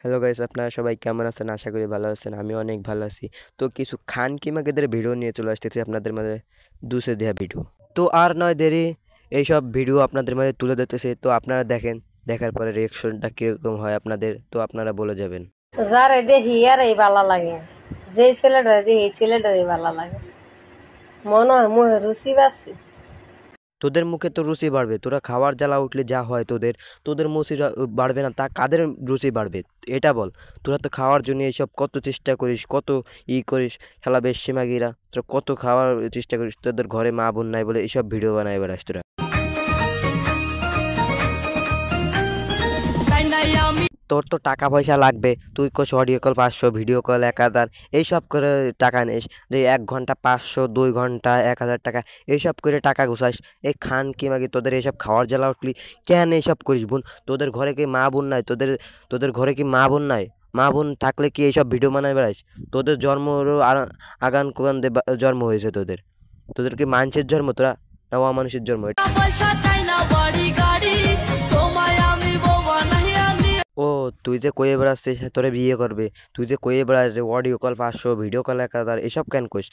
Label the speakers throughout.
Speaker 1: Hello guys, আপনারা সবাই কেমন আছেন? আশা করি ভালো আছেন। আমি অনেক ভালো আছি। তো কিছু খান কিমাকেদের ভিডিও নিয়ে চলে আসতেছি আপনাদের মাঝে, দুসে দেয়া ভিডিও। তো আর নয় দেরি, এইসব ভিডিও আপনাদের মাঝে তুলে ধরতেছি। তো আপনারা দেখেন, দেখার পরে রিয়েকশনটা কিরকম হয় আপনাদের, তো আপনারা বলে যাবেন।
Speaker 2: যারে দেখি আর এই ভালো লাগে, যে ছেলেটা দেখি এই ছেলেটারই ভালো লাগে, মনে হয় মুখে রুচি বাড়ছে।
Speaker 1: তোদের মুখে তো রুচি বাড়বে, তোরা খাওয়ার জ্বালা উঠলে যা হয় তোদের, তোদের বাড়বে না তা কাদের রুচি বাড়বে এটা বল। তোরা তো খাওয়ার জন্য এইসব কত চেষ্টা করিস, কত করিস, শালা বেশ্যিমাগিরা, তোরা কত খাওয়ার চেষ্টা করিস, তোদের ঘরে মা বোন নাই বলে এইসব ভিডিও বানায় বেড়াস তোরা। তোর তো টাকা পয়সা লাগবে, তুই cos audio call 500, video call 1000, এইসব করে টাকা নিস। যে 1 ঘন্টা 500, 2 ঘন্টা 1000 টাকা, এইসব করে টাকা ঘুষাস। এই খান কি মাগি তোদের এইসব খাওয়ার জ্বালা উঠলি কেন এইসব করিস বোন? তোদের ঘরে কি মা বোন নাই? তোদের ঘরে কি মা বোন নাই? মা বোন থাকলে কি এইসব ভিডিও বানায় বেড়াইস? তোদের জন্মরও আগান কুগান জন্ম হয়েছে তোদের। তোদের কি মানুষের জন্ম তোরা, না অমানুষের জন্ম? ও, তুই যে কয়ে বেড়াচ্ছিস তোরে বিয়ে করবে, তুই যে কয়ে বেড়াস যে অডিও কল 500, ভিডিও কল 1000, এসব কেন কইস?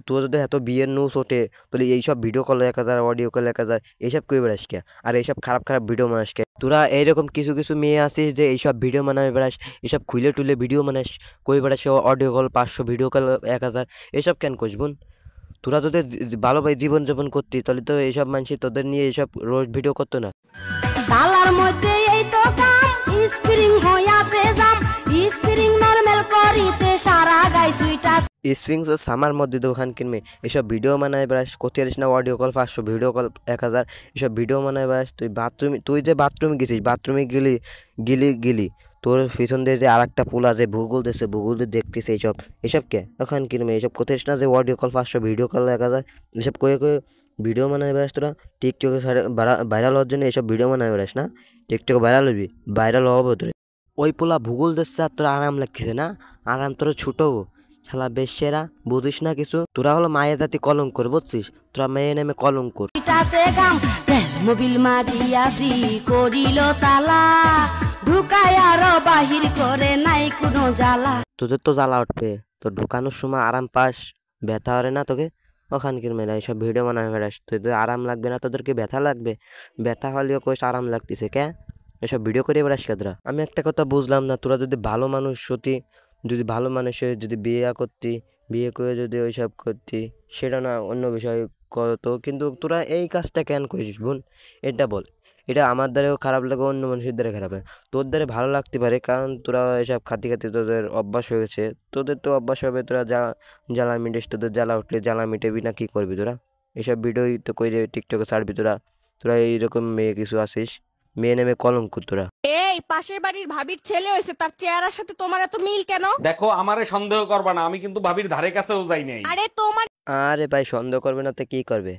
Speaker 1: তোর যদি এত বিয়ের নিউজ ওঠে, তাহলে এইসব ভিডিও কল 1000, অডিও কল 1000, এইসব কয়ে বেড়াস কে? আর এইসব খারাপ খারাপ ভিডিও বানাস কে? তোরা এইরকম কিছু কিছু মেয়ে আছিস যে এইসব ভিডিও বানাবে বেড়াস, এসব খুলে টুলে ভিডিও বানাস, কই বেড়াস অডিও কল 500, ভিডিও কল 1000, এসব কেন কইস বোন? তোরা যদি ভালোভাবে জীবনযাপন করতি তাহলে তো এইসব মানুষ তোদের নিয়ে এইসব রোজ ভিডিও করতো না।
Speaker 3: তালার মধ্যে এই তো কাম স্প্রিং হইয়াছে জাম স্প্রিং নরমাল করিতে সারা গাই সুইটা
Speaker 1: স্প্রিংস ও সামার মধ্যে দোকান কিনবে, এসব ভিডিও বানায় বেড়াস, কোথায় না অডিও কল 500, ভিডিও কল 1000, এসব ভিডিও বানায় বেড়াস। তুই যে বাথরুমে গেছিস, বাথরুমে গেলি তোর পিছন দিয়ে যে আর একটা পোলা যে ভূগোল দিচ্ছে, ভূগোল দিয়ে দেখতেছে, এসব কে ওখান কিনবে? এসব কোথায় না যে অডিও কল 500, ভিডিও কল 1000, এসব কয়ে ভিডিও বানায় বেড়াস তোরা। টিকটকে ভাইরাল হওয়ার জন্য এসব ভিডিও বানায় বেড়াস না? টিকটকে ভাইরাল হবি, ভাইরাল হবো তোর। ওই পোলা ভূগোল দিচ্ছে আর তোর আরাম লাগতেছে না? আরাম তোর ছুটো, শালা বেশ্যেরা, বুঝিস না কিছু? তোরা হলো মায়া জাতি কলঙ্কর, বুঝছিস? তোরা মেয়ে নেমে কলঙ্কর।
Speaker 3: সুইটাছে গাম মোবিল মারিয়া ফ্রি করিল তালা ঢুকায় আর বাহির করে নাই কোনো জ্বালা।
Speaker 1: তোদের তো জ্বালা উঠবে, তো ঢুকানোর সময় আরাম পাস, ব্যথা হরে না তোকে? ওখান কি মেয়েরা এইসব ভিডিও বানায় বেড়াস, তোদের আরাম লাগবে না? তোদেরকে ব্যথা লাগবে? ব্যথা হলেও কোষ আরাম লাগতেছে কে? এসব ভিডিও করে বেড়াস কেদরা? আমি একটা কথা বুঝলাম না, তোরা যদি ভালো মানুষ হতি, যদি ভালো মানুষের যদি বিয়ে করতি, বিয়ে করে যদি ওইসব করতি, সেটা না অন্য বিষয় করতো, কিন্তু তোরা এই কাজটা কেন করিস বোন? এটা বল। এটা আমার দ্বারাও খারাপ লাগে, অন্য মানুষের দ্বারা খারাপ লাগে। তোর দ্বারা ভালো লাগতে পারে, কারণ তোরা এসব খাতি খাতি তোদের অভ্যাস হয়ে গেছে। তোদের তো অভ্যাস হবে, তোরা জ্বালা মিটিস, তোদের জ্বালা উঠলে জ্বালা মিটেবি না, কি করবি তোরা? এসব ভিডিওই তো কইরে টিকটকে ছাড়বি তোরা। তোরা এইরকম মেয়ে কিছু আসিস, মেয়ে নেমে কলঙ্ক তোরা।
Speaker 4: এই পাশের বাড়ির ভাবির ছেলে হয়েছে, তার চেহারার সাথে তোমার এত মিল কেন?
Speaker 5: দেখো, আমারে সন্দেহ করবা না, আমি কিন্তু ভাবির ধারে কাছেও যাই নাই।
Speaker 4: আরে তোমার
Speaker 1: আরে ভাই, সন্দেহ করবে না তো কি করবে?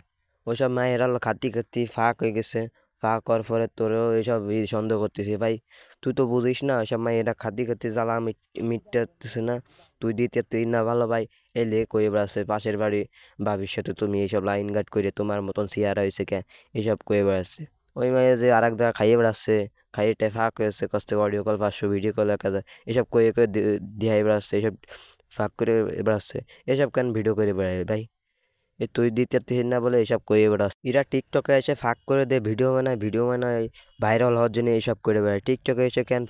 Speaker 1: ওইসব মায়েরা খাতি খাতি ফাঁক হয়ে গেছে, ফাঁক করার পরে তোরেও এইসব সন্দেহ করতেছে ভাই। তুই তো বুঝিস না, ওইসব মায়েরা খাতি খাতি জ্বালা মিটাতেছে না, তুই দিতে তুই না ভালো ভাই। এলে কয়ে বেড়াচ্ছে পাশের বাড়ি ভাবির সাথে তুমি এইসব লাইন গার্ড করে তোমার মতন চেহারা হয়েছে কে, এইসব কয়ে বেড়াচ্ছে। ওই মায়ে যে আর এক জায়গায় খাইয়ে বেড়াচ্ছে, খাইয়েটা ফাঁক হয়েছে, কষ্ট অডিও কল 500, ভিডিও কল 1000, এসব কয়ে কয়ে দিয়ে বেড়াচ্ছে, এইসব ফাঁক করে বেড়াচ্ছে। এসব কেন ভিডিও করে বেড়ায় ভাই? তুই দিতে না বলে এইসব করে বেড়াস। এরা টিকটকে এসে ফাঁক করে দেয়, ভিডিও বানায় ভাইরাল হওয়ার জন্য এইসব করে বেড়ায়। টিকটকে এসে কেন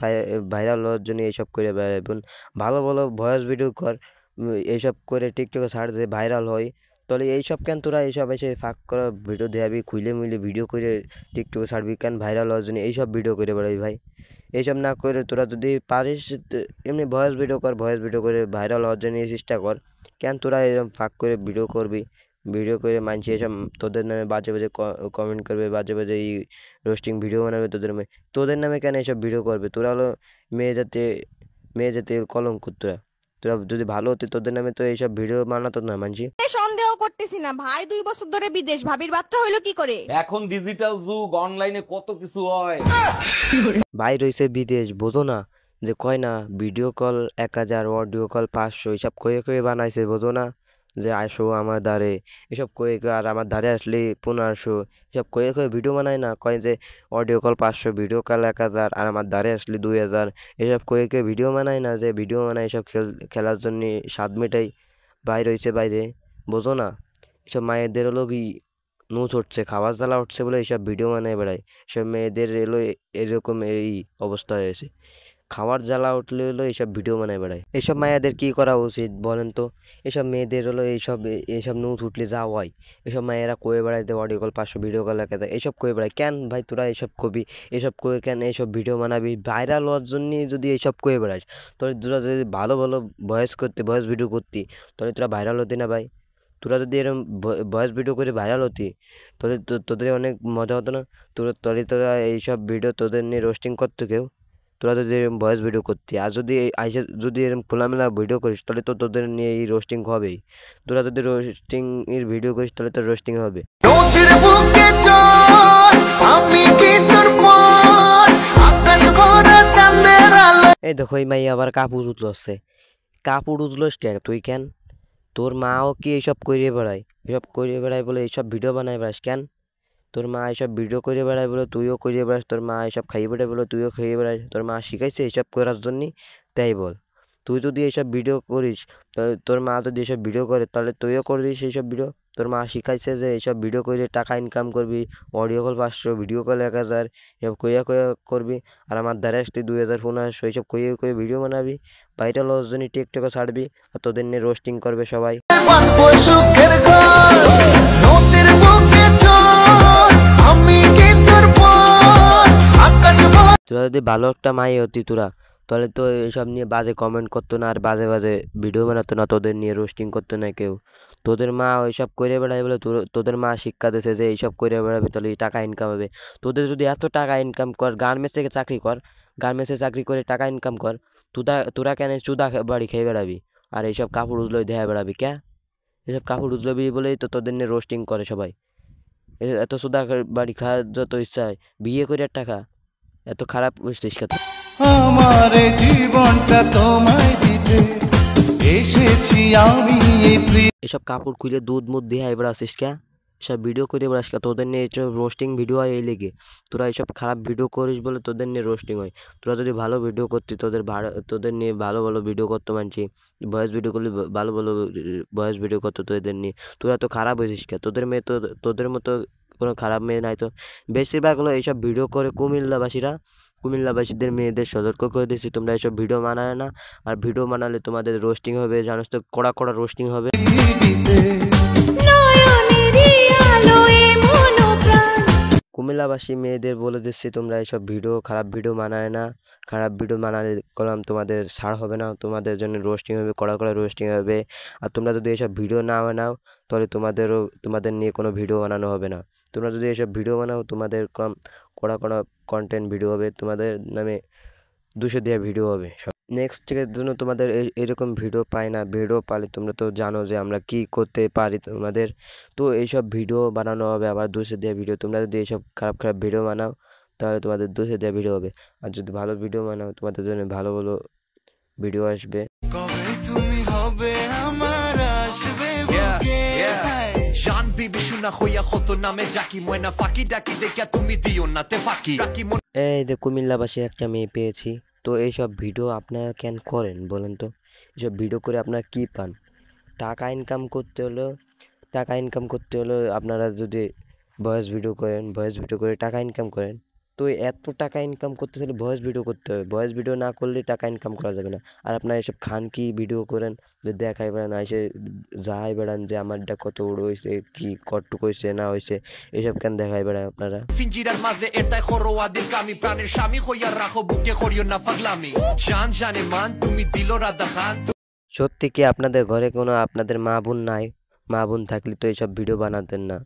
Speaker 1: ভাইরাল হওয়ার জন্য এইসব করে বেড়ায় বোন? ভালো ভালো ভয়েস ভিডিও কর, এইসব করে টিকটকে ছাড় দে, ভাইরাল হয়। তাহলে এইসব কেন তোরা এইসব এসে ফাঁক করা ভিডিও দেখাবি, খুইলে মুইলে ভিডিও করে টিকটকে ছাড়বি কেন? ভাইরাল হওয়ার জন্য এইসব ভিডিও করে বেড়াবি ভাই? এইসব না করে তোরা যদি পারিস এমনি ভয়েস ভিডিও কর, ভয়েস ভিডিও করে ভাইরাল হওয়ার জন্য চেষ্টা কর। কেন তোরা এরকম ফাঁক করে ভিডিও করবি? ভিডিও করে মানুষ এসব তোদের নামে বাজে বাজে কমেন্ট করবে, বাজে বাজে রোস্টিং ভিডিও বানাবে তোদের নামে কেন এসব ভিডিও করবে? তোরা হলো মেয়ে জাতি, মেয়ে জাতি কলঙ্ক তোরা। তোরা যদি ভালো হতে তোদের নামে তো এইসব ভিডিও বানাতো না মানুষ।
Speaker 4: সন্দেহ করতেছি না, ভাই 2 বছর ধরে বিদেশ, ভাবির বাচ্চা হইলো কি করে?
Speaker 5: এখন ডিজিটাল যুগ, অনলাইনে কত কিছু হয়।
Speaker 1: ভাই রয়েছে বিদেশ, বোঝো না? যে কয় না ভিডিও কল 1000, অডিও কল 500, এইসব কয়ে কয়ে বানাইছে, বোঝো না? যে আসো আমার দ্বারে, এসব কয়ে কয়ে, আর আমার দ্বারে আসলে 1500, এসব কয়ে কয়ে ভিডিও বানায় না, কয় যে অডিও কল 500, ভিডিও কল 1000, আর আমার দ্বারে আসলে 2000, এসব কয়ে কয়ে ভিডিও বানায় না, যে ভিডিও বানায় এসব খেলার জন্য স্বাদ মেটাই, বাইরে হইছে বাইরে, বোঝো না? এসব মায়েদের হলো কি নুচ উঠছে, খাবার জ্বালা উঠছে বলে এইসব ভিডিও বানায় বেড়ায়। সব মেয়েদের এলো এরকম এই অবস্থা হয়েছে, খাওয়ার জ্বালা উঠলে হলো এইসব ভিডিও বানায় বেড়ায়। এইসব মায়েদের কি করা উচিত বলেন তো? এসব মেয়েদের হলো এইসব নিউজ উঠলে যা হয়, এসব মায়েরা কয়ে বেড়াইতে অডিও কল 500, ভিডিও কল 1000, এইসব কয়ে বেড়ায় কেন ভাই? তোরা এইসব কবি, এসব কয়ে কেন এইসব ভিডিও বানাবি? ভাইরাল হওয়ার জন্যই যদি এইসব কয়ে বেড়াস, তোরা যদি ভালো ভালো ভয়েস ভিডিও করতি, তাহলে তোরা ভাইরাল হতি না ভাই? তোরা যদি এরকম ভয়েস ভিডিও করে ভাইরাল হতি, তাহলে তোদের অনেক মজা হতো না? তোরা এইসব ভিডিও তোদের নিয়ে রোস্টিং করতো কেউ? তোরা যদি এরকম ভয়েস ভিডিও করতি, আর যদি যদি এরকম খোলামেলা ভিডিও করিস, তাহলে তো তোদের নিয়ে এই রোস্টিং হবেই। তোরা যদি রোস্টিং এর ভিডিও করিস, তাহলে তো রোস্টিং হবে।
Speaker 6: নদীর বুকে চল, আমি কি তোর পর, আকাশ ভরা চাঁদের আলো।
Speaker 1: এই দেখো, এই মাই আবার কাপড় উতলছে। কাপড় উতলস কে তুই? কেন তোর মাও কি এইসব করিয়ে বেড়ায়? এসব করিয়ে বেড়ায় বলে এইসব ভিডিও বানায় বেড়াস কেন? তোর মা এসব ভিডিও করে বেড়ায় বলে তুইও করিয়ে বেড়াস, তোর মা এসব খাইয়ে বেড়ায় বলে তুইও খাইয়ে বেড়াস, তোর মা শিখাইছে এইসব করার জন্যই? তাই বল। তুই যদি এইসব ভিডিও করিস, তাহলে তোর মা যদি এসব ভিডিও করে, তাহলে তুইও করবি এইসব ভিডিও? তোর মা শিখাইছে যে এইসব ভিডিও করে টাকা ইনকাম করবি, অডিও কল 500, ভিডিও কল 1000, এসব কইয়া কইয়া করবি, আর আমার দ্বারা তুই 2000, 1500, এইসব কইয়ে কইয়ে ভিডিও বানাবি, ভাইরাল হওয়ার জন্য টিকটকে ছাড়বি, আর তোদের নিয়ে রোস্টিং করবে সবাই।
Speaker 6: বাঁধবো সুখের ঘর, নদীর বুকে চল, আমি কি তোর পর, আকাশ ভরা।
Speaker 1: তোরা যদি ভালো একটা মাই হতি তোরা, তাহলে তো এসব নিয়ে বাজে কমেন্ট করতো না, আর বাজে বাজে ভিডিও বানাতো না, তোদের নিয়ে রোস্টিং করতো না কেউ। তোদের মা ওইসব করে বেড়ায় বলে তোদের মা শিক্ষা দিয়েছে যে এইসব করে বেড়াবে, তাহলে টাকা ইনকাম হবে। তোদের যদি এত টাকা ইনকাম কর, গার্মেন্টসে চাকরি কর, গার্মেন্টসে চাকরি করে টাকা ইনকাম কর, তোরা কেন চুদা বাড়ি খেয়ে বেড়াবি, আর এইসব কাপড় উজলোই দেখা বেড়াবি কে? এসব কাপড় উজলবি বলেই তো তোদের নিয়ে রোস্টিং করে সবাই। এত চুদা বাড়ি খাওয়ার যত ইচ্ছা হয়, বিয়ে করে টাকা, এত খারাপ বুঝছিস কত?
Speaker 6: আমার জীবনটা তোমায় দিতে এসেছি আমি এই প্রিয়।
Speaker 1: এসব কাপড় খুলে দুধ মুধ দিয়ে এবার আসিস কে? এসব ভিডিও করে এবার আসকা, তোদের নিয়ে এসব রোস্টিং ভিডিও হয় এই লেগে। তোরা এইসব খারাপ ভিডিও করিস বলে তোদের নিয়ে রোস্টিং হয়। তোরা যদি ভালো ভিডিও করতি, তোদের নিয়ে ভালো ভালো ভিডিও করতো মানছি, ভয়েস ভিডিও করলে ভালো ভালো ভয়েস ভিডিও করতো তোদের নিয়ে। তোরা তো খারাপ হয়েছিস কে? তোদের মেয়ে তো তোদের মতো কোনো খারাপ মেয়ে নাই তো। বেশিরভাগ হলো এইসব ভিডিও করে কুমিল্লাবাসীরা। কুমিল্লাবাসীদের মেয়েদের সতর্ক করে দিয়েছি, তোমরা এইসব ভিডিও বানায় না, আর ভিডিও বানালে তোমাদের রোস্টিং হবে, জানোস তো, কড়া কড়া রোস্টিং হবে। কুমিল্লাবাসী মেয়েদের বলে দিচ্ছি, তোমরা এইসব খারাপ ভিডিও বানায় না। খারাপ ভিডিও বানালে কলম তোমাদের ছাড় হবে না, তোমাদের জন্য রোস্টিং হবে, কড়া কড়া রোস্টিং হবে। আর তোমরা যদি এইসব ভিডিও না বানাও, তাহলে তোমাদের নিয়ে কোনো ভিডিও বানানো হবে না। তোমরা যদি এইসব ভিডিও বানাও, তোমাদের কড়া কড়া কন্টেন্ট ভিডিও হবে, তোমাদের নামে 200 দেওয়া ভিডিও হবে সব। নেক্সট থেকে জন্য তোমাদের এরকম ভিডিও পাই না, ভিডিও পালে তোমরা তো জানো যে আমরা কি করতে পারি তোমাদের। তো এইসব ভিডিও বানানো হবে, আবার 200 দেওয়া ভিডিও। তোমরা যদি এইসব খারাপ খারাপ ভিডিও বানাও, তাহলে তোমাদের 200 দেওয়া ভিডিও হবে। আর যদি ভালো ভিডিও বানাও, তোমাদের জন্য ভালো ভালো ভিডিও আসবে।
Speaker 6: কবে তুমি হবে আমার, আসবে বুকে
Speaker 7: জান বিবি শুনা হইয়া হতো নামে জাকি ময়না ফাঁকি ডাকি দেখিয়া তুমি দিও না তে ফাঁকি রাকি
Speaker 1: এই যে কুমিল্লাবাসী একটা মেয়ে পেয়েছি। তো এইসব ভিডিও আপনারা কেন করেন বলেন তো? এইসব ভিডিও করে আপনারা কি পান? টাকা ইনকাম করতে হলো আপনারা যদি ভয়েস ভিডিও করে টাকা ইনকাম করেন। তো এত টাকা ইনকাম করতে হলে ভয়েস ভিডিও করতে হবে, ভয়েস ভিডিও না করলে টাকা ইনকাম করা যাবে না। আর আপনারা এসব খান কি ভিডিও করেন, যে দেখাই বেড়ান, এসে যাই বেড়ান যে আমারটা কত বড় হয়েছে, কি কটটুক হয়েছে না হয়েছে, এসব কেন দেখাই বেড়ান আপনারা?
Speaker 7: ফিঞ্জিরার মাঝে এটাই খরোয়াদের কামি প্রাণের স্বামী হইয়া রাখো বুকে করিও না পাগলামি জান জানে মান তুমি দিল রাধা খান।
Speaker 1: সত্যি কি আপনাদের ঘরে কোনো আপনাদের মা বোন নাই? মা বোন থাকলে তো এইসব ভিডিও বানাতেন না।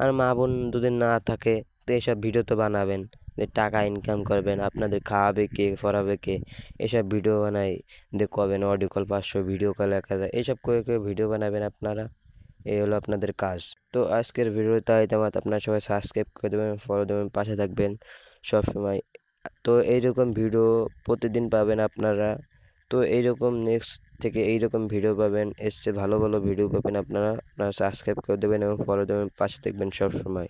Speaker 1: আর মা বোন যদি না থাকে, তো এইসব ভিডিও তো বানাবেন, যে টাকা ইনকাম করবেন। আপনাদের খাওয়াবে কে, পড়াবে কে? এসব ভিডিও বানাই দেখবেন অডিও কল 500, ভিডিও কল 1000, এইসব করে করে ভিডিও বানাবেন আপনারা। এই হলো আপনাদের কাজ। তো আজকের ভিডিওটা তোমার আপনারা সবাই সাবস্ক্রাইব করে দেবেন, ফলো দেবেন, পাশে থাকবেন সব সময়। তো এইরকম ভিডিও প্রতিদিন পাবেন আপনারা। তো এইরকম নেক্সট থেকে এইরকম ভিডিও পাবেন, এসছে ভালো ভালো ভিডিও পাবেন। আপনারা সাবস্ক্রাইব করে দেবেন এবং ফলো দেবেন, পাশে দেখবেন সব সময়।